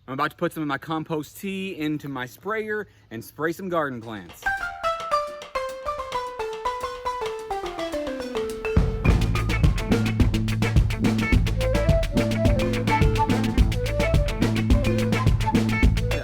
I'm about to put some of my compost tea into my sprayer and spray some garden plants.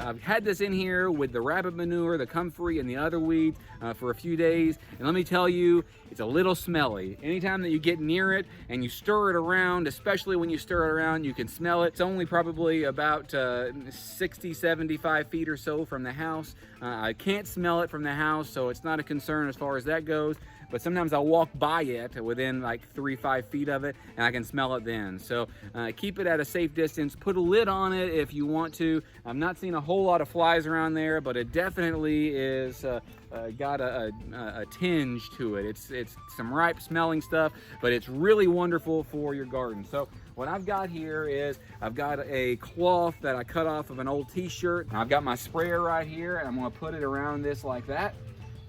I've had this in here with the rabbit manure, the comfrey, and the other weeds for a few days, and let me tell you, it's a little smelly. Anytime that you get near it and you stir it around, especially when you stir it around, you can smell it. It's only probably about 60, 75 feet or so from the house. I can't smell it from the house, so it's not a concern as far as that goes. But sometimes I'll walk by it within like 3-5 feet of it, and I can smell it then. So keep it at a safe distance. Put a lid on it if you want to. I've not seen a whole lot of flies around there, but it definitely is got a tinge to it. It's some ripe smelling stuff, but it's really wonderful for your garden. So what I've got here is I've got a cloth that I cut off of an old t-shirt. I've got my sprayer right here, and I'm gonna put it around this like that,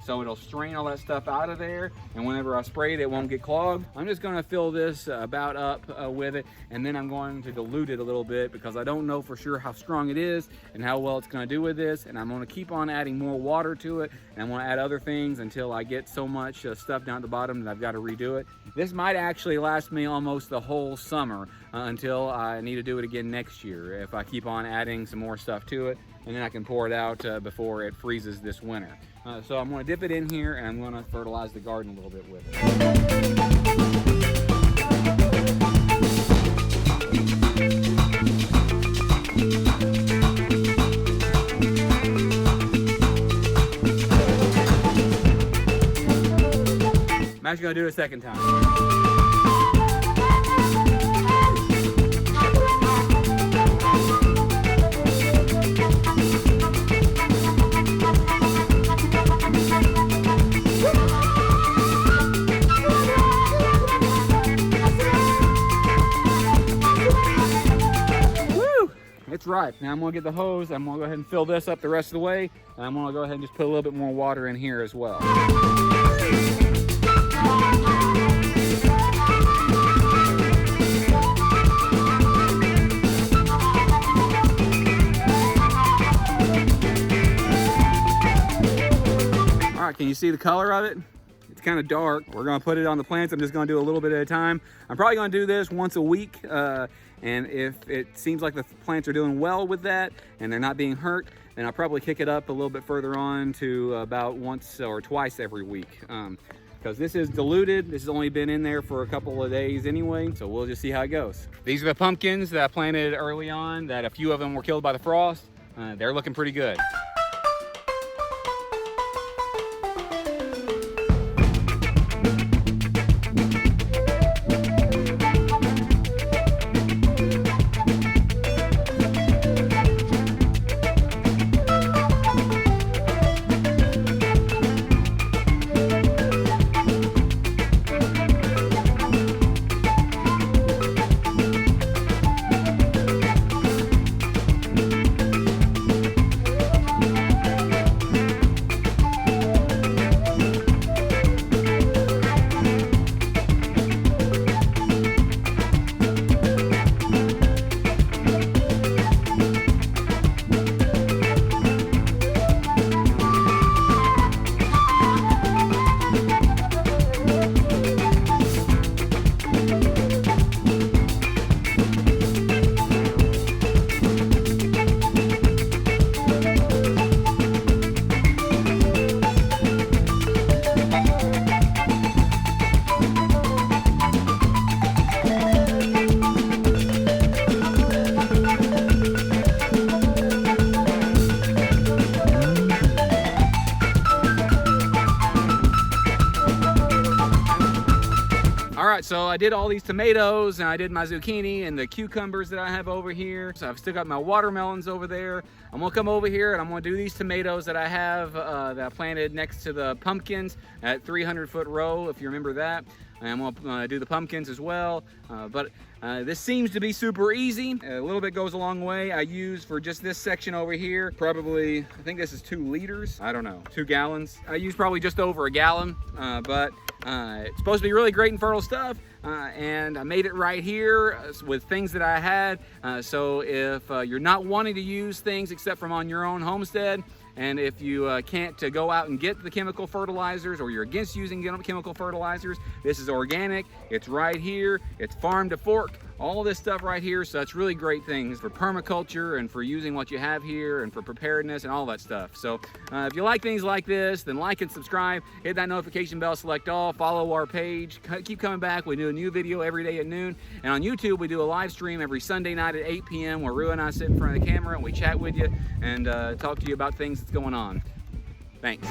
so it'll strain all that stuff out of there, and whenever I spray it, it won't get clogged. I'm just gonna fill this about up with it, and then I'm going to dilute it a little bit because I don't know for sure how strong it is and how well it's gonna do with this, and I'm gonna keep on adding more water to it, and I'm gonna add other things until I get so much stuff down at the bottom that I've gotta redo it. This might actually last me almost the whole summer until I need to do it again next year if I keep on adding some more stuff to it, and then I can pour it out before it freezes this winter. So I'm going to dip it in here, and I'm going to fertilize the garden a little bit with it. I'm actually going to do it a second time. It's ripe. Now I'm gonna get the hose, I'm gonna go ahead and fill this up the rest of the way, and I'm gonna go ahead and just put a little bit more water in here as well. All right, can you see the color of it? It's kind of dark. We're gonna put it on the plants. I'm just gonna do a little bit at a time. I'm probably gonna do this once a week, and if it seems like the plants are doing well with that and they're not being hurt, then I'll probably kick it up a little bit further on to about once or twice every week. Because this is diluted. This has only been in there for a couple of days anyway, so we'll just see how it goes. These are the pumpkins that I planted early on, that a few of them were killed by the frost. They're looking pretty good. right, so I did all these tomatoes and I did my zucchini and the cucumbers that I have over here. So I've still got my watermelons over there. I'm gonna come over here and I'm gonna do these tomatoes that I have that I planted next to the pumpkins at 300-foot row, if you remember that. And I'm gonna do the pumpkins as well. This seems to be super easy. A little bit goes a long way. I use for just this section over here, probably, I think this is 2 liters. I don't know, 2 gallons. I use probably just over a gallon, but it's supposed to be really great and fertile stuff. and I made it right here with things that I had. So if you're not wanting to use things except from on your own homestead, and if you can't go out and get the chemical fertilizers, or you're against using chemical fertilizers, this is organic, it's right here, it's farm to fork, all this stuff right here. So it's really great things for permaculture and for using what you have here and for preparedness and all that stuff. So if you like things like this, then like and subscribe, hit that notification bell, select all, follow our page, keep coming back. We do a new video every day at noon, and on YouTube we do a live stream every Sunday night at 8 p.m. where Rue and I sit in front of the camera and we chat with you and talk to you about things that's going on. Thanks.